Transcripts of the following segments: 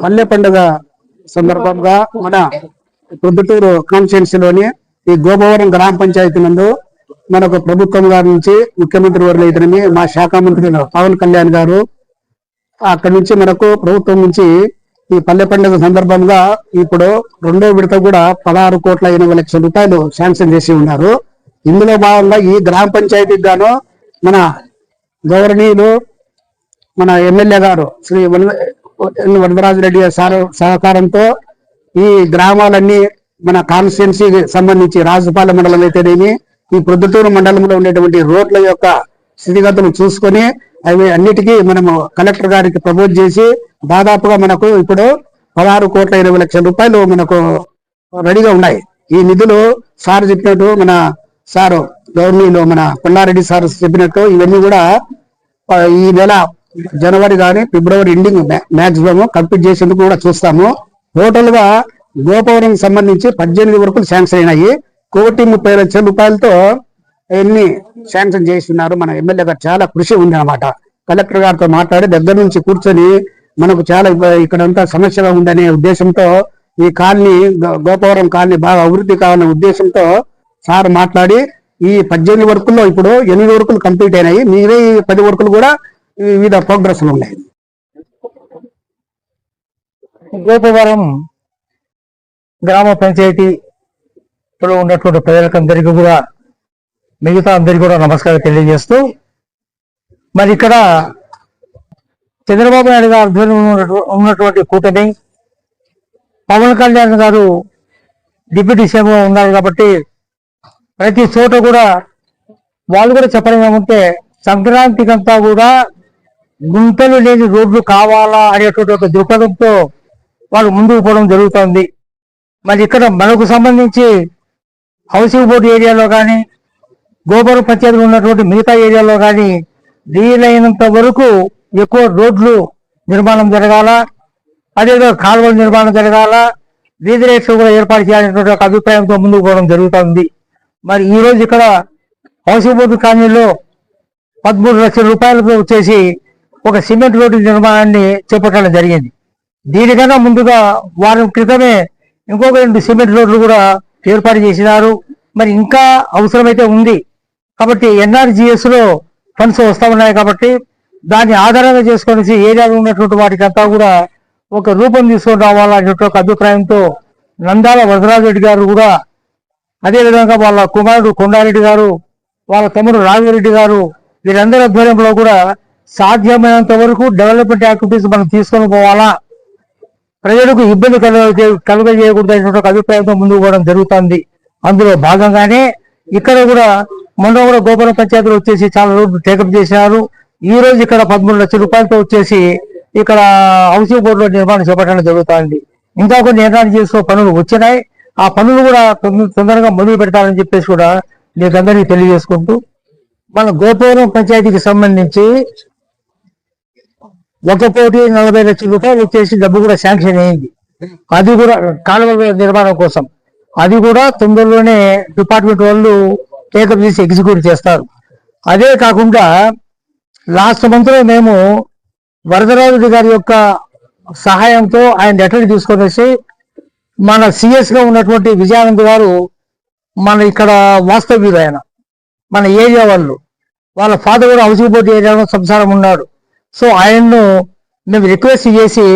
పల్లె పండుగ సందర్భంగా మన ప్రొద్దుటూరు కాన్స్టిట్యున్సీలోని ఈ గోపవరం గ్రామ పంచాయతీ నందు మనకు ప్రభుత్వం గారి నుంచి ముఖ్యమంత్రి వర్యులు అయితేనేమి మా శాఖ మంత్రి పవన్ కళ్యాణ్ గారు అక్కడి నుంచి మనకు ప్రభుత్వం నుంచి ఈ పల్లె పండుగ సందర్భంగా ఇప్పుడు రెండో విడత కూడా 16,80,00,000 రూపాయలు శాంక్షన్ చేసి ఉన్నారు. ఇందులో భాగంగా ఈ గ్రామ పంచాయతీకి గాను మన గౌరవనీయులు మన ఎమ్మెల్యే గారు శ్రీ వరదరాజరెడ్డి గారి సహకారంతో ఈ గ్రామాలన్నీ మన కాన్స్టిట్యున్సీకి సంబంధించి రాజుపాలెం మండలం అయితేనేమి ఈ ప్రొద్దుటూరు మండలంలో ఉండేటువంటి రోడ్ల యొక్క స్థితిగతులు చూసుకొని అవి అన్నిటికీ మనము కలెక్టర్ గారికి ప్రపోజ్ చేసి దాదాపుగా మనకు ఇప్పుడు 16,20,00,000 రూపాయలు మనకు రెడీగా ఉన్నాయి. ఈ నిధులు సార్ చెప్పినట్టు మన సారు గవర్నీలో మన కొండారెడ్డి సార్ చెప్పినట్టు ఇవన్నీ కూడా ఈ నెల జనవరి కానీ ఫిబ్రవరి ఎండింగ్ మాక్సిమం కంప్లీట్ చేసేందుకు కూడా చూస్తాము. టోటల్ గా గోపవరం సంబంధించి 18 వరకు శాంక్షన్ అయినాయి. 1,30,00,000 రూపాయలతో ఎన్ని శాంక్షన్ చేస్తున్నారు. మన ఎమ్మెల్యే గారు చాలా కృషి ఉంది అన్నమాట. కలెక్టర్ గారితో మాట్లాడి దగ్గర నుంచి కూర్చొని మనకు చాలా ఇక్కడంతా సమస్యగా ఉందనే ఉద్దేశంతో ఈ కాలనీ గోపవరం కాలనీ బాగా అభివృద్ధి కావాలనే ఉద్దేశంతో సార్ మాట్లాడి ఈ 18 వర్కుల్లో ఇప్పుడు 8 వర్కులు కంప్లీట్ అయినాయి. మీరే ఈ 10 వర్కులు కూడా వివిధ ప్రోగ్రెస్ ఉన్నాయి. గోపవరం గ్రామ పంచాయతీలో ఉన్నటువంటి ప్రజలకందరికీ కూడా మిగతా అందరికీ కూడా నమస్కారం తెలియజేస్తూ, మరి ఇక్కడ చంద్రబాబు నాయుడు గారు ఆధ్వర్యంలో ఉన్నటువంటి కూటమి, పవన్ కళ్యాణ్ గారు డిప్యూటీ సీఎంగా ఉన్నారు కాబట్టి ప్రతి చోట కూడా వాళ్ళు కూడా చెప్పడం ఏమంటే సంక్రాంతికంతా కూడా గుంతలు లేని రోడ్లు కావాలా అనేటువంటి ఒక దృక్పథంతో వాళ్ళు ముందుకు పోవడం జరుగుతుంది. మరి ఇక్కడ మనకు సంబంధించి హౌసింగ్ బోర్డు ఏరియాలో కానీ గోపురం పంచాయతీలో ఉన్నటువంటి మిగతా ఏరియాలో కానీ వీలైనంత వరకు ఎక్కువ రోడ్లు నిర్మాణం జరగాల, అదేవిధంగా కాలువల నిర్మాణం జరగాల, వీధి రేట్లు కూడా ఏర్పాటు చేయాలనేటువంటి ఒక అభిప్రాయంతో ముందుకు పోవడం జరుగుతుంది. మరి ఈ రోజు ఇక్కడ హౌసింగ్ బోర్డు కాలనీలో 13 లక్షల రూపాయలతో వచ్చేసి ఒక సిమెంట్ రోడ్డు నిర్మాణాన్ని చేపట్టడం జరిగింది. దీనికన్నా ముందుగా వారం క్రితమే ఇంకొక 2 సిమెంట్ రోడ్లు కూడా ఏర్పాటు చేసినారు. మరి ఇంకా అవసరమైతే ఉంది కాబట్టి NRGS లో ఫండ్స్ వస్తా ఉన్నాయి కాబట్టి దాన్ని ఆధారంగా చేసుకొని ఏరియాలో ఉన్నటువంటి వాటికి అంతా కూడా ఒక రూపం తీసుకొని రావాలనే ఒక అభిప్రాయంతో నందాల వరదరాజరెడ్డి గారు కూడా, అదేవిధంగా వాళ్ళ కుమారుడు కొండారెడ్డి గారు, వాళ్ళ తమ్ముడు రాఘవరెడ్డి గారు, వీరందరి ఆధ్వర్యంలో కూడా సాధ్యమైనంత వరకు డెవలప్మెంట్ యాక్టివిటీస్ మనం తీసుకొని పోవాలా, ప్రజలకు ఇబ్బంది కలుగజేయకూడదు అనేటువంటి ఒక అభిప్రాయంతో ముందుకు పోవడం జరుగుతుంది. అందులో భాగంగానే ఇక్కడ కూడా మొన్న కూడా గోపురం పంచాయతీలో వచ్చేసి చాలా రోడ్లు టేకప్ చేసినారు. ఈ రోజు ఇక్కడ 13 లక్షల రూపాయలతో వచ్చేసి ఇక్కడ హౌసింగ్ బోర్డులో నిర్మాణం చేపట్టడం జరుగుతుంది. ఇంకా కొన్ని NRGS పనులు వచ్చినాయి. ఆ పనులు కూడా తొందరగా మొదలు పెడతారని చెప్పేసి కూడా మీకు అందరికీ తెలియజేసుకుంటూ, మన గోపురం పంచాయతీకి సంబంధించి 1,40,00,000 రూపాయలు వచ్చేసి డబ్బు కూడా శాంక్షన్ అయింది. అది కూడా కాలువల నిర్మాణం కోసం. అది కూడా తొందరలోనే డిపార్ట్మెంట్ వాళ్ళు టేకప్ చేసి ఎగ్జిక్యూట్ చేస్తారు. అదే కాకుండా లాస్ట్ మంత్ లో మేము వరదరాజు గారి యొక్క సహాయంతో ఆయన లెటర్ తీసుకొని వచ్చి మన CS గా ఉన్నటువంటి విజయానంద్ గారు మన ఇక్కడ వాస్తవ్యులు, ఆయన మన ఏరియా వాళ్ళ ఫాదర్ కూడా హౌసింగ్ బోర్డు ఏరియాలో సంసారం ఉన్నాడు. సో ఆయన్ను మేము రిక్వెస్ట్ చేసి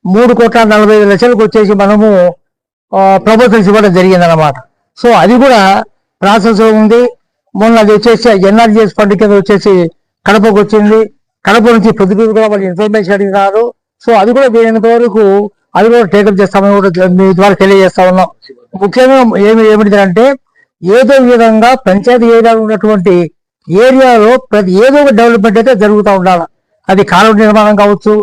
3,45,00,000 వచ్చేసి మనము ప్రపోజల్స్ ఇవ్వడం జరిగింది అన్నమాట. సో అది కూడా ప్రాసెస్ ఉంది. మొన్న అది వచ్చేసి NRGS ఫండ్ కింద వచ్చేసి కడపకు వచ్చింది. కడప నుంచి పొద్దుటూరు కూడా వాళ్ళు ఇన్ఫర్మేషన్ అడిగినారు. సో అది కూడా వీలైనంత వరకు అది కూడా టేకప్ చేస్తామని కూడా మీ ద్వారా తెలియజేస్తా ఉన్నాం. ముఖ్యంగా ఏమిటిదంటే ఏదో విధంగా పంచాయతీ ఏరియాలో ఉన్నటువంటి ఏరియాలో ప్రతి ఏదో ఒక డెవలప్మెంట్ అయితే జరుగుతూ ఉండాలి. అది కాలువ నిర్మాణం కావచ్చు,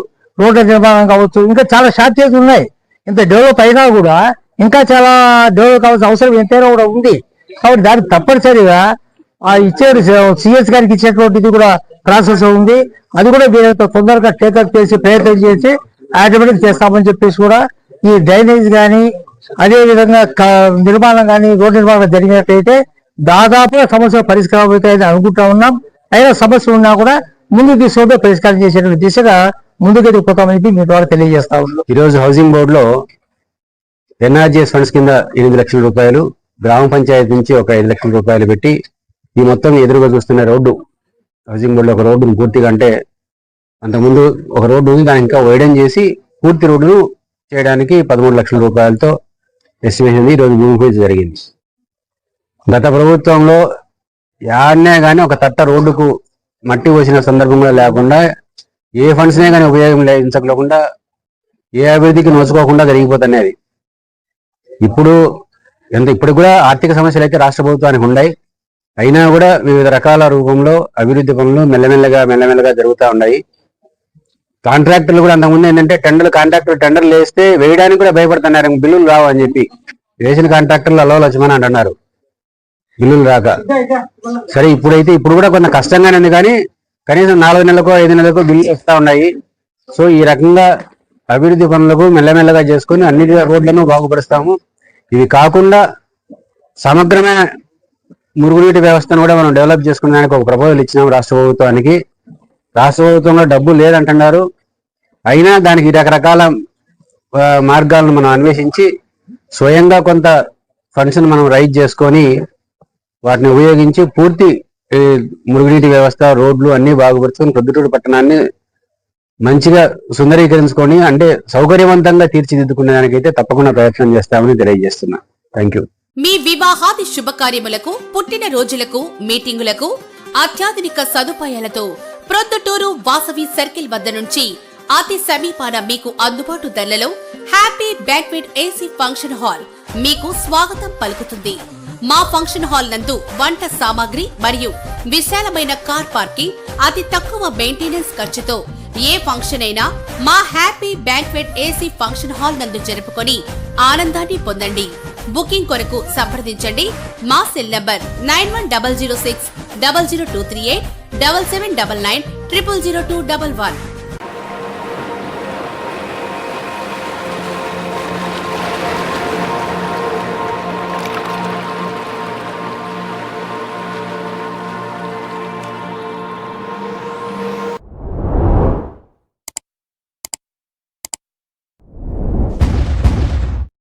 రోడ్ల నిర్మాణం కావచ్చు, ఇంకా చాలా షార్టేజ్ ఉన్నాయి. ఇంత డెవలప్ అయినా కూడా ఇంకా చాలా డెవలప్ కావాల్సిన అవసరం ఎంతైనా కూడా ఉంది. కాబట్టి దానికి తప్పనిసరిగా ఇచ్చేది CS గారికి ఇచ్చేటువంటిది కూడా ప్రాసెస్ ఉంది. అది కూడా వీళ్ళతో తొందరగా టేకప్ చేసి ప్రయత్నం చేసి ఆటోమేటిక్ చేస్తామని చెప్పేసి కూడా ఈ డ్రైనేజ్ కానీ అదేవిధంగా నిర్మాణం కానీ రోడ్డు నిర్మాణం జరిగినట్టయితే దాదాపుగా సమస్య పరిష్కారం అవుతాయని అనుకుంటా ఉన్నాం. అయినా సమస్య ఉన్నా కూడా ముందు తీసుకుంటే పరిష్కారం చేసేటువంటి దిశగా ముందుకెళ్ళిపోతామని మీ ద్వారా తెలియజేస్తా ఉన్నాం. ఈరోజు హౌసింగ్ బోర్డులో ఎన్ఆర్జీఎస్ ఫండ్స్ కింద 8 లక్షల రూపాయలు, గ్రామ పంచాయతీ నుంచి ఒక 5 లక్షల రూపాయలు పెట్టి ఈ మొత్తం ఎదురుగా చూస్తున్న రోడ్డు, హౌసింగ్ బోర్డులో ఒక రోడ్డును పూర్తిగా, అంటే అంతకుముందు ఒక రోడ్డు ఉంది, దాన్ని ఇంకా వైడెన్ చేసి పూర్తి రోడ్డును చేయడానికి 13 లక్షల రూపాయలతో ఎస్టిమేషన్ ఈరోజు భూమి పూజ జరిగింది. గత ప్రభుత్వంలో యాడనే కానీ ఒక తట్ట రోడ్డుకు మట్టి పోసిన సందర్భంలో లేకుండా, ఏ ఫండ్స్నే కానీ ఉపయోగించకుండా, ఏ అభివృద్ధికి నోచుకోకుండా జరిగిపోతున్నాయి. ఇప్పుడు కూడా ఆర్థిక సమస్యలు అయితే రాష్ట్ర ప్రభుత్వానికి ఉన్నాయి. అయినా కూడా వివిధ రకాల రూపంలో అభివృద్ధి పనులు మెల్లమెల్లగా జరుగుతూ ఉన్నాయి. కాంట్రాక్టర్లు కూడా అంతకుముందు ఏంటంటే కాంట్రాక్టర్లు వేస్తే వేయడానికి కూడా భయపడుతున్నారు, బిల్లులు రావు అని చెప్పి. వేసిన కాంట్రాక్టర్లు అలో లక్ష్మణ అంటున్నారు బిల్లులు రాక. సరే, ఇప్పుడు కూడా కొంత కష్టంగానే ఉంది, కానీ కనీసం 4 నెలలకో 5 నెలలకో బిల్లు వస్తూ ఉన్నాయి. సో ఈ రకంగా అభివృద్ధి పనులకు మెల్లమెల్లగా చేసుకుని అన్ని రోడ్లను బాగుపరుస్తాము. ఇవి కాకుండా సమగ్రమైన మురుగునీటి వ్యవస్థను కూడా మనం డెవలప్ చేసుకునేదానికి ఒక ప్రపోజల్ ఇచ్చినాం రాష్ట్ర ప్రభుత్వానికి. రాష్ట్ర ప్రభుత్వంలో డబ్బు లేదంటున్నారు. అయినా దానికి రకరకాల మార్గాలను మనం అన్వేషించి స్వయంగా కొంత ఫండ్స్ మనం రైజ్ చేసుకొని వాటిని ఉపయోగించి పూర్తి మురుగునీటి వ్యవస్థ, రోడ్లు అన్ని బాగుపరుచుకొని ప్రొద్దుటూరు పట్టణాన్ని మంచిగా సుందరీకరించుకొని, అంటే సౌకర్యవంతంగా తీర్చిదిద్దుకునే దానికైతే తప్పకుండా ప్రయత్నం చేస్తామని తెలియజేస్తున్నా. Thank you. మీ వివాహాది శుభకార్యములకు, పుట్టిన రోజులకు, మీటింగులకు అత్యాధునిక సదుపాయాలతో ప్రొద్దుటూరు వాసవి సర్కిల్ వద్ద నుంచి అతి సమీపాన మీకు అందుబాటు ధరలలో happy banquet AC function hall మీకు స్వాగతం పలుకుతుంది. మా ఫంక్షన్ హాల్ నందు వంట సామాగ్రి మరియు విశాలమైన కార్ పార్కింగ్, అతి తక్కువ మెయింటెనెన్స్ ఖర్చుతో ఏ ఫంక్షన్ అయినా మా happy banquet AC function hall నందు జరుపుకొని ఆనందాన్ని పొందండి. బుకింగ్ కొరకు సంప్రదించండి. మా సెల్ నంబర్ 9100600238 7799 000211.